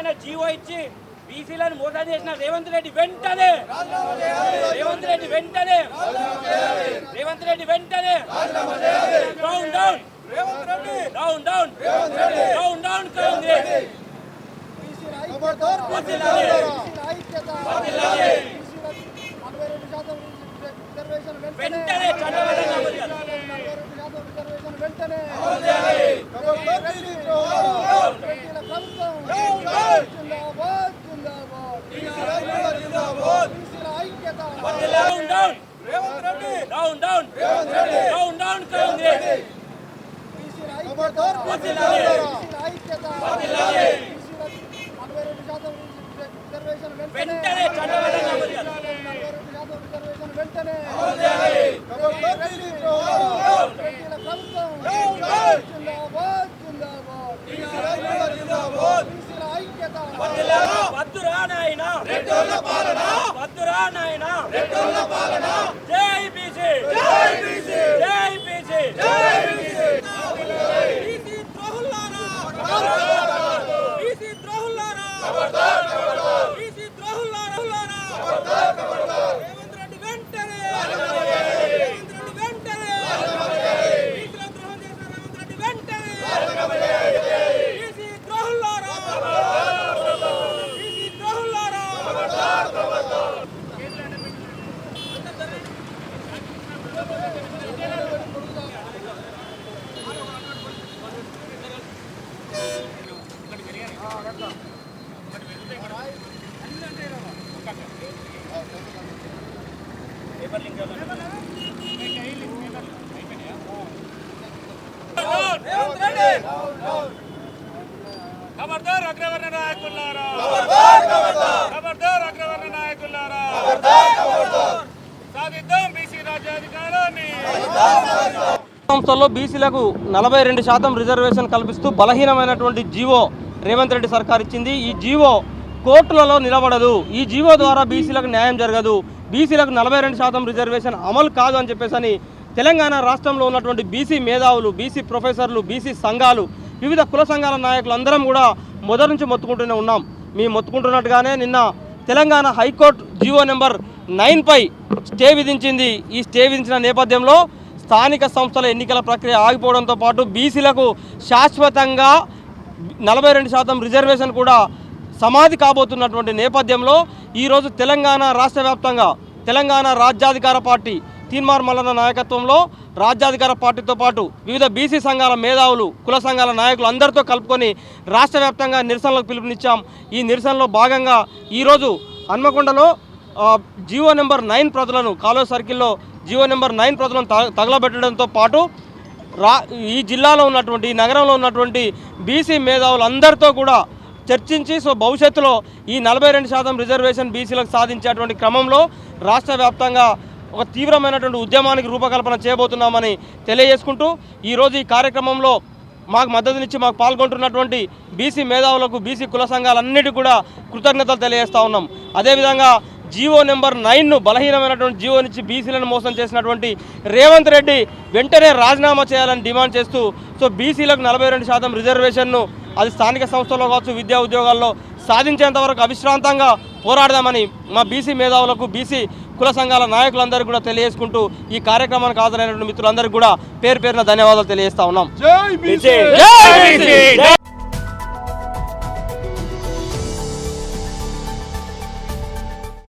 కీలకమైన జీవో ఇచ్చి బీసీలను మోసం చేసిన రేవంత్ రెడ్డి వెంటనే down down down down down down Congress వెంటనే down down down down Congress వెంటనే వద్దురా నాయనా వద్దురా నాయనా జై బీసీ జై బీసీ జై బీసీ జై బీసీ బీసీ ద్రోహులారా బీసీ ద్రోహులారా బీసీ ద్రోహులారా రేవంత్ రెడ్డి వెంటనే బీసీల ద్రోహం చేసిన రేవంత్ రెడ్డి వెంటనే బీసీ ద్రోహులారా బీసీ ద్రోహులారా ఖబర్దార్ అగ్రవర్ణ నాయకులారా ఖబర్దార్ అగ్రవర్ణ నాయకులారా సాధిద్దాం బీసీ రాజ్యాధికారాన్ని. సంస్థల్లో బీసీలకు 42% రిజర్వేషన్ కల్పిస్తూ బలహీనమైనటువంటి జీవో రేవంత్ రెడ్డి సర్కార్ ఇచ్చింది. ఈ జీవో కోర్టులలో నిలబడదు. ఈ జీవో ద్వారా బీసీలకు న్యాయం జరగదు. బీసీలకు 42% రిజర్వేషన్ అమలు కాదు అని చెప్పేసి తెలంగాణ రాష్ట్రంలో ఉన్నటువంటి బీసీ మేధావులు, బీసీ ప్రొఫెసర్లు, బీసీ సంఘాలు, వివిధ కుల సంఘాల నాయకులు అందరం కూడా మొదటి నుంచి మొత్తుకుంటూనే ఉన్నాం. మేము మొత్తుకుంటున్నట్టుగానే నిన్న తెలంగాణ హైకోర్టు జీవో నెంబర్ 9పై స్టే విధించింది. ఈ స్టే విధించిన నేపథ్యంలో స్థానిక సంస్థల ఎన్నికల ప్రక్రియ ఆగిపోవడంతో పాటు బీసీలకు శాశ్వతంగా 42% రిజర్వేషన్ కూడా సమాధి కాబోతున్నటువంటి నేపథ్యంలో ఈరోజు తెలంగాణ రాష్ట్ర వ్యాప్తంగా తెలంగాణ రాజ్యాధికార పార్టీ తీన్మార్ మల్లన్న నాయకత్వంలో రాజ్యాధికార పార్టీతో పాటు వివిధ బీసీ సంఘాల మేధావులు, కుల సంఘాల నాయకులు అందరితో కలుపుకొని రాష్ట్ర వ్యాప్తంగా నిరసనలకు పిలుపునిచ్చాం. ఈ నిరసనలో భాగంగా ఈరోజు హన్మకొండలో జీవో నెంబర్ 9 ప్రతులను కాలువ సర్కిల్లో జీవో నెంబర్ 9 ప్రతులను తగలబెట్టడంతో పాటు ఈ జిల్లాలో ఉన్నటువంటి, ఈ నగరంలో ఉన్నటువంటి బీసీ మేధావులు అందరితో కూడా చర్చించి భవిష్యత్తులో ఈ 42% రిజర్వేషన్ బీసీలకు సాధించేటువంటి క్రమంలో రాష్ట్ర వ్యాప్తంగా ఒక తీవ్రమైనటువంటి ఉద్యమానికి రూపకల్పన చేయబోతున్నామని తెలియజేసుకుంటూ ఈరోజు ఈ కార్యక్రమంలో మాకు మద్దతునిచ్చి మాకు పాల్గొంటున్నటువంటి బీసీ మేధావులకు, బీసీ కుల సంఘాలన్నిటికీ కూడా కృతజ్ఞతలు తెలియజేస్తూ ఉన్నాం. అదేవిధంగా జీవో నెంబర్ 9ను బలహీనమైనటువంటి జీవోనిచ్చి బీసీలను మోసం చేసినటువంటి రేవంత్ రెడ్డి వెంటనే రాజీనామా చేయాలని డిమాండ్ చేస్తూ బీసీలకు 42% రిజర్వేషన్ను అది స్థానిక సంస్థల్లో కావచ్చు, విద్యా ఉద్యోగాల్లో సాధించేంత వరకు అవిశ్రాంతంగా పోరాడదామని మా బీసీ మేధావులకు, బీసీ కుల సంఘాల నాయకులందరికీ కూడా తెలియజేసుకుంటూ ఈ కార్యక్రమానికి హాజరైనటువంటి మిత్రులందరికీ కూడా పేరు పేరున ధన్యవాదాలు తెలియజేస్తా ఉన్నాం.